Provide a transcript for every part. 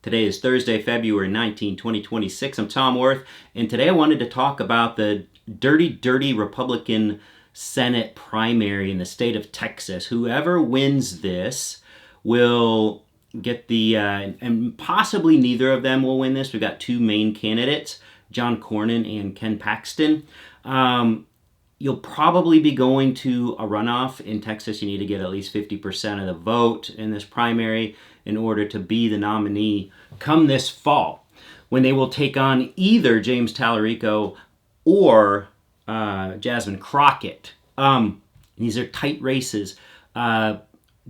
Today is Thursday, February 19, 2026. I'm Tom Worth, and today I wanted to talk about the dirty Republican Senate primary in the state of Texas. Whoever wins this will get the, and possibly neither of them will win this. We've got two main candidates, John Cornyn and Ken Paxton. You'll probably be going to a runoff. In Texas, you need to get at least 50% of the vote in this primary in order to be the nominee come this fall, when they will take on either James Talarico or Jasmine Crockett. These are tight races.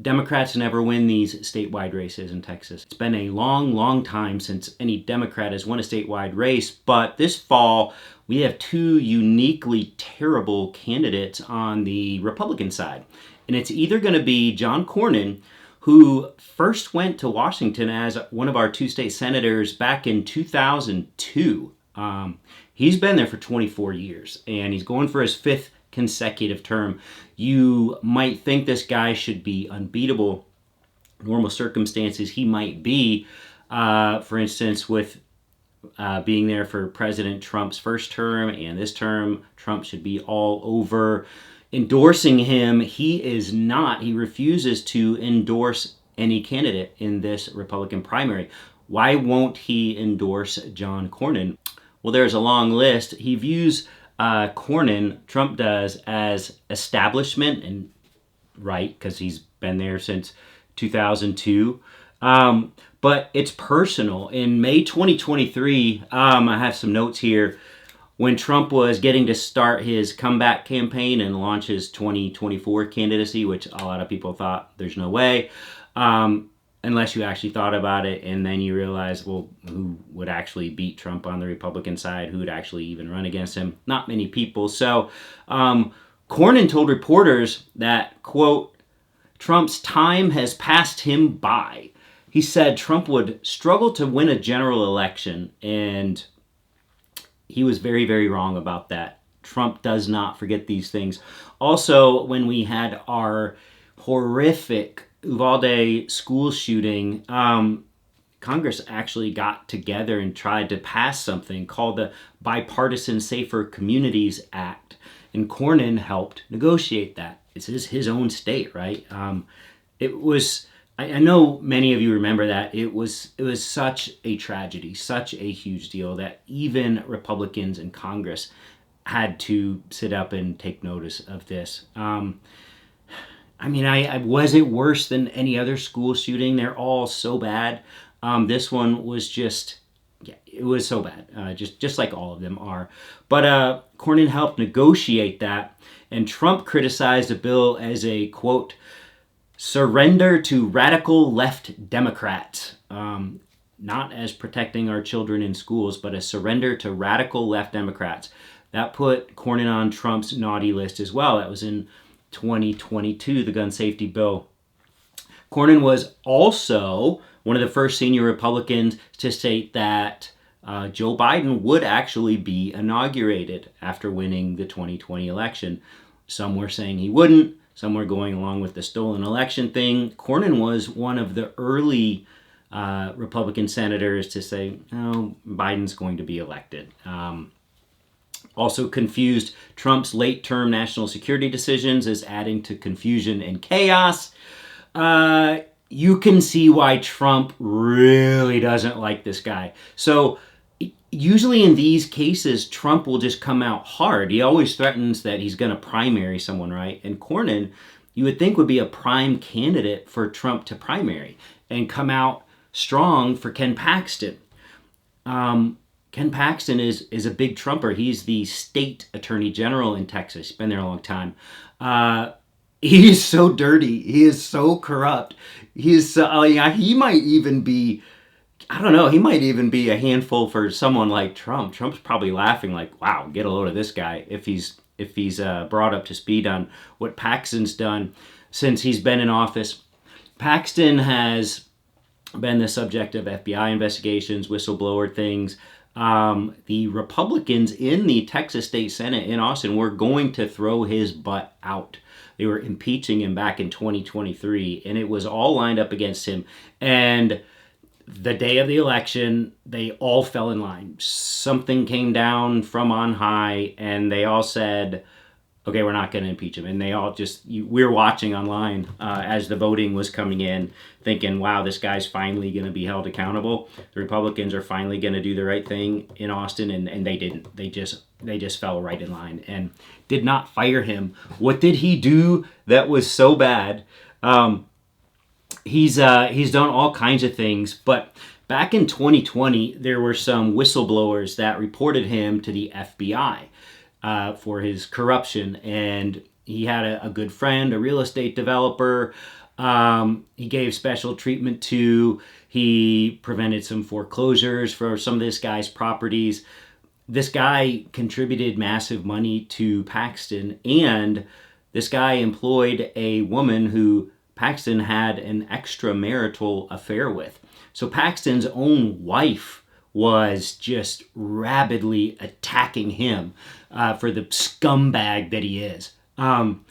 Democrats never win these statewide races in Texas. It's been a long time since any Democrat has won a statewide race, but this fall we have two uniquely terrible candidates on the Republican side. And it's either going to be John Cornyn, who first went to Washington as one of our two state senators back in 2002. He's been there for 24 years, and he's going for his fifth consecutive term. You might think this guy should be unbeatable. Normal circumstances, he might be. For instance, with being there for President Trump's first term and this term, Trump should be all over endorsing him. He is not. He refuses to endorse any candidate in this Republican primary. Why won't he endorse John Cornyn? Well, there's a long list. He views Cornyn, Trump does, as establishment, and right, because he's been there since 2002. But it's personal. In May 2023, I have some notes here, when Trump was getting to start his comeback campaign and launch his 2024 candidacy, which a lot of people thought there's no way, unless you actually thought about it, and then you realize, well, who would actually beat Trump on the Republican side? Who would actually even run against him? Not many people. So Cornyn told reporters that, quote, Trump's time has passed him by. He said Trump would struggle to win a general election, and he was very wrong about that. Trump does not forget these things. Also, when we had our horrific Uvalde school shooting, Congress actually got together and tried to pass something called the Bipartisan Safer Communities Act, and Cornyn helped negotiate that. It's his own state, right? It was. I know many of you remember that. It was such a tragedy, such a huge deal that even Republicans in Congress had to sit up and take notice of this. Was it worse than any other school shooting? They're all so bad. This one was just, it was so bad, just like all of them are. But Cornyn helped negotiate that, and Trump criticized the bill as a, quote, surrender to radical left Democrats. Not as protecting our children in schools, but a surrender to radical left Democrats. That put Cornyn on Trump's naughty list as well. That was in 2022, the gun safety bill. Cornyn was also one of the first senior Republicans to state that Joe Biden would actually be inaugurated after winning the 2020 election. Some were saying he wouldn't. Some were going along with the stolen election thing. Cornyn was one of the early Republican senators to say, no, Biden's going to be elected. Also confused Trump's late-term national security decisions as adding to confusion and chaos. You can see why Trump really doesn't like this guy. So usually in these cases, Trump will just come out hard. He always threatens that he's going to primary someone, right? And Cornyn, you would think, would be a prime candidate for Trump to primary and come out strong for Ken Paxton. Ken Paxton is a big Trumper. He's the state attorney general in Texas. He's been there a long time. He's so dirty. He is so corrupt. He might even be, I don't know, he might even be a handful for someone like Trump. Trump's probably laughing like, wow, get a load of this guy if he's brought up to speed on what Paxton's done since he's been in office. Paxton has been the subject of FBI investigations, whistleblower things. The Republicans in the Texas State Senate in Austin were going to throw his butt out. They were impeaching him back in 2023, and it was all lined up against him. And the day of the election, they all fell in line. Something came down from on high, and they all said, okay, we're not going to impeach him. And they all we were watching online as the voting was coming in, thinking, wow, this guy's finally going to be held accountable. The Republicans are finally going to do the right thing in Austin, and they didn't. They just fell right in line and did not fire him. What did he do that was so bad? He's done all kinds of things, but back in 2020, there were some whistleblowers that reported him to the FBI for his corruption, and he had a good friend, a real estate developer. He gave special treatment to. He prevented some foreclosures for some of this guy's properties. This guy contributed massive money to Paxton, and this guy employed a woman who Paxton had an extramarital affair with. So Paxton's own wife was just rabidly attacking him for the scumbag that he is. And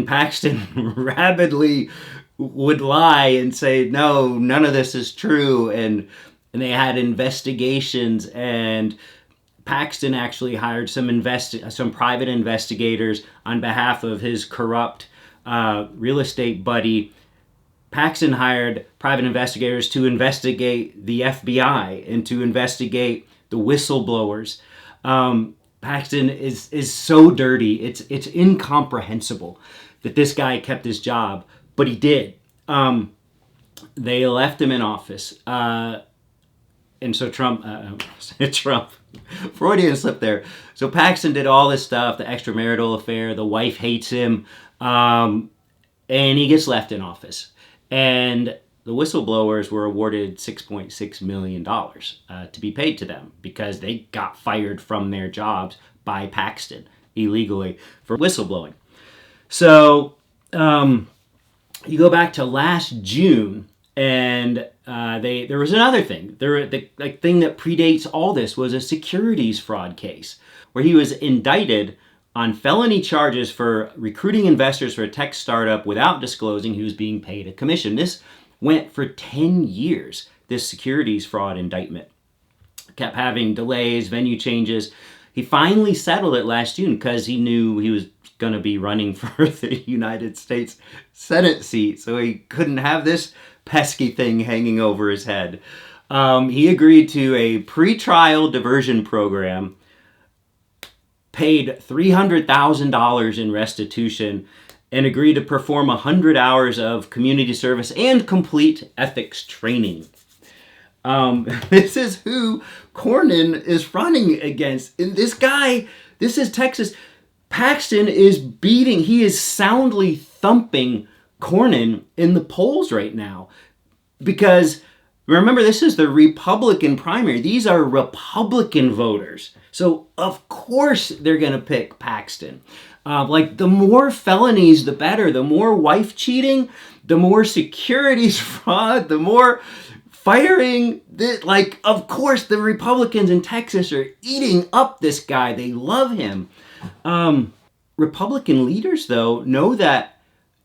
Paxton rabidly would lie and say, no, none of this is true. And they had investigations, and Paxton actually hired some private investigators on behalf of his corrupt real estate buddy. Paxton hired private investigators to investigate the FBI and to investigate the whistleblowers. Paxton is so dirty. It's incomprehensible that this guy kept his job, but he did. They left him in office. And so Trump, Freudian slip there. So Paxton did all this stuff, the extramarital affair, the wife hates him, and he gets left in office. And the whistleblowers were awarded $6.6 million to be paid to them because they got fired from their jobs by Paxton illegally for whistleblowing. So you go back to last June, and there was another thing. The thing that predates all this was a securities fraud case where he was indicted on felony charges for recruiting investors for a tech startup without disclosing he was being paid a commission. This went for 10 years, this securities fraud indictment. Kept having delays, venue changes. He finally settled it last June because he knew he was going to be running for the United States Senate seat, so he couldn't have this pesky thing hanging over his head. He agreed to a pre-trial diversion program, paid $300,000 in restitution, and agreed to perform 100 hours of community service and complete ethics training. This is who Cornyn is running against. And this guy, this is Texas. Paxton he is soundly thumping Cornyn in the polls right now. Because remember, this is the Republican primary. These are Republican voters. So, of course, they're going to pick Paxton. The more felonies, the better. The more wife cheating, the more securities fraud, the more firing. Of course, the Republicans in Texas are eating up this guy. They love him. Republican leaders, though, know that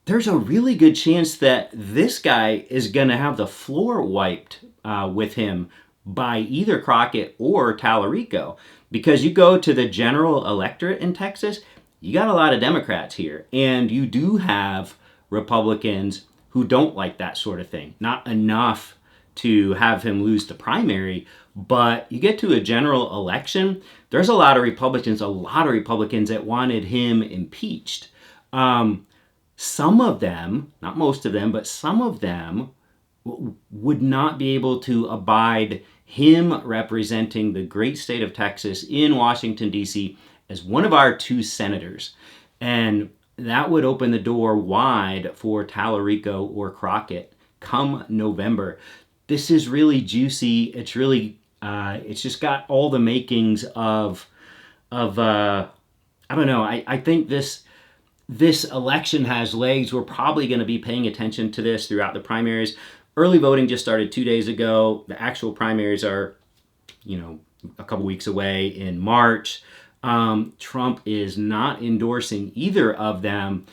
there's a really good chance that this guy is going to have the floor wiped with him by either Crockett or Talarico. Because you go to the general electorate in Texas, you got a lot of Democrats here. And you do have Republicans who don't like that sort of thing. Not enough to have him lose the primary, but you get to a general election, there's a lot of Republicans that wanted him impeached. Some of them, not most of them, but some of them would not be able to abide him representing the great state of Texas in Washington, D.C. as one of our two senators. And that would open the door wide for Talarico or Crockett come November. This is really juicy. It's really, it's just got all the makings of I don't know. I think this election has legs. We're probably going to be paying attention to this throughout the primaries. Early voting just started 2 days ago. The actual primaries are, a couple weeks away in March. Trump is not endorsing either of them.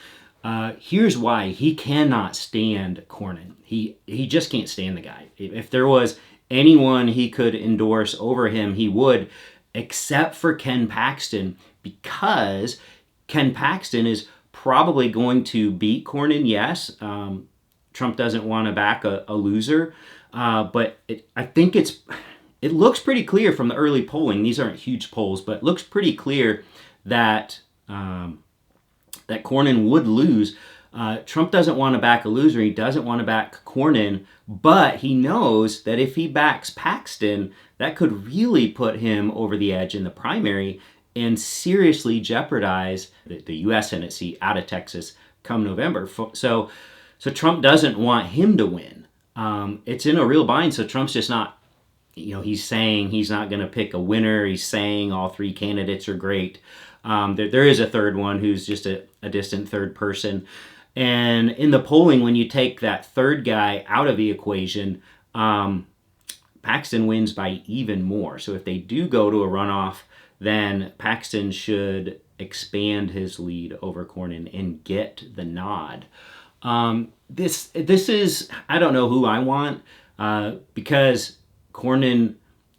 Here's why. He cannot stand Cornyn. He just can't stand the guy. If there was anyone he could endorse over him, he would, except for Ken Paxton, because Ken Paxton is probably going to beat Cornyn, yes. Trump doesn't want to back a loser, but I think it looks pretty clear from the early polling. These aren't huge polls, but it looks pretty clear that that Cornyn would lose. Trump doesn't want to back a loser. He doesn't want to back Cornyn, but he knows that if he backs Paxton, that could really put him over the edge in the primary and seriously jeopardize the U.S. Senate seat out of Texas come November. So Trump doesn't want him to win. It's in a real bind, so Trump's just not, he's saying he's not going to pick a winner. He's saying all three candidates are great. There is a third one who's just a distant third person. And in the polling, when you take that third guy out of the equation, Paxton wins by even more. So if they do go to a runoff, then Paxton should expand his lead over Cornyn and get the nod. This is, I don't know who I want, because Cornyn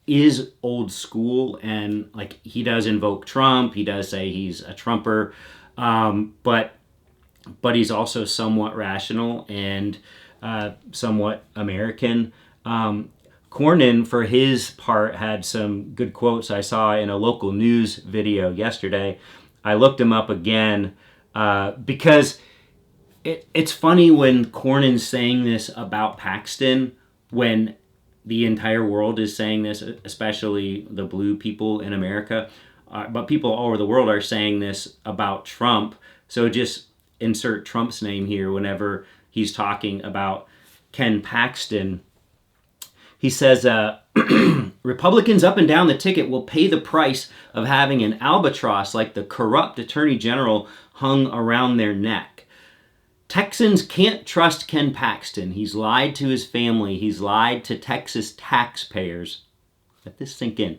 is old school, and like, he does invoke Trump. He does say he's a Trumper, but he's also somewhat rational and somewhat American. Cornyn, for his part, had some good quotes I saw in a local news video yesterday. I looked him up again because it's funny when Cornyn's saying this about Paxton when the entire world is saying this, especially the blue people in America. But people all over the world are saying this about Trump. So just insert Trump's name here whenever he's talking about Ken Paxton. He says, Republicans up and down the ticket will pay the price of having an albatross like the corrupt attorney general hung around their neck. Texans can't trust Ken Paxton. He's lied to his family. He's lied to Texas taxpayers. Let this sink in.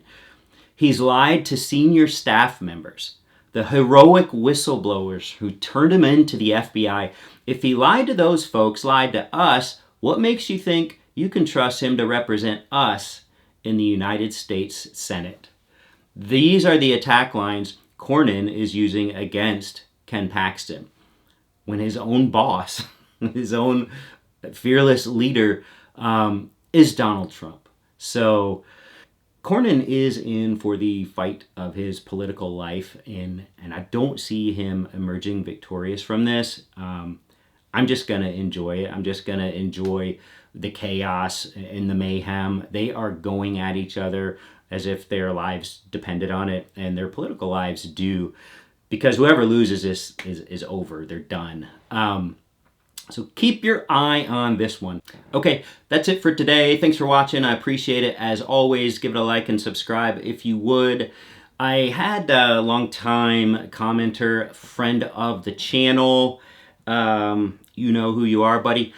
He's lied to senior staff members, the heroic whistleblowers who turned him into the FBI. If he lied to those folks, lied to us, what makes you think you can trust him to represent us in the United States Senate? These are the attack lines Cornyn is using against Ken Paxton, when his own boss, his own fearless leader, is Donald Trump. So Cornyn is in for the fight of his political life, and I don't see him emerging victorious from this. I'm just going to enjoy it. I'm just going to enjoy the chaos and the mayhem. They are going at each other as if their lives depended on it, and their political lives do, because whoever loses this is over. They're done. So keep your eye on this one. Okay, that's it for today. Thanks for watching. I appreciate it. As always, give it a like and subscribe if you would. I had a long-time commenter, friend of the channel, you know who you are, buddy,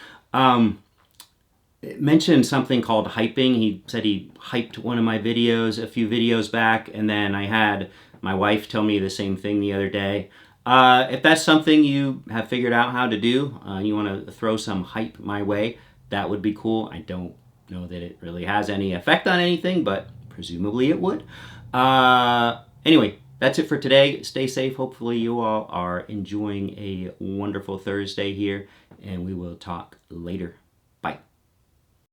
mentioned something called hyping. He said he hyped one of my videos a few videos back, and then I had my wife tell me the same thing the other day. If that's something you have figured out how to do, you want to throw some hype my way, that would be cool. I don't know that it really has any effect on anything, but presumably it would. Anyway, that's it for today. Stay safe. Hopefully you all are enjoying a wonderful Thursday here, and we will talk later.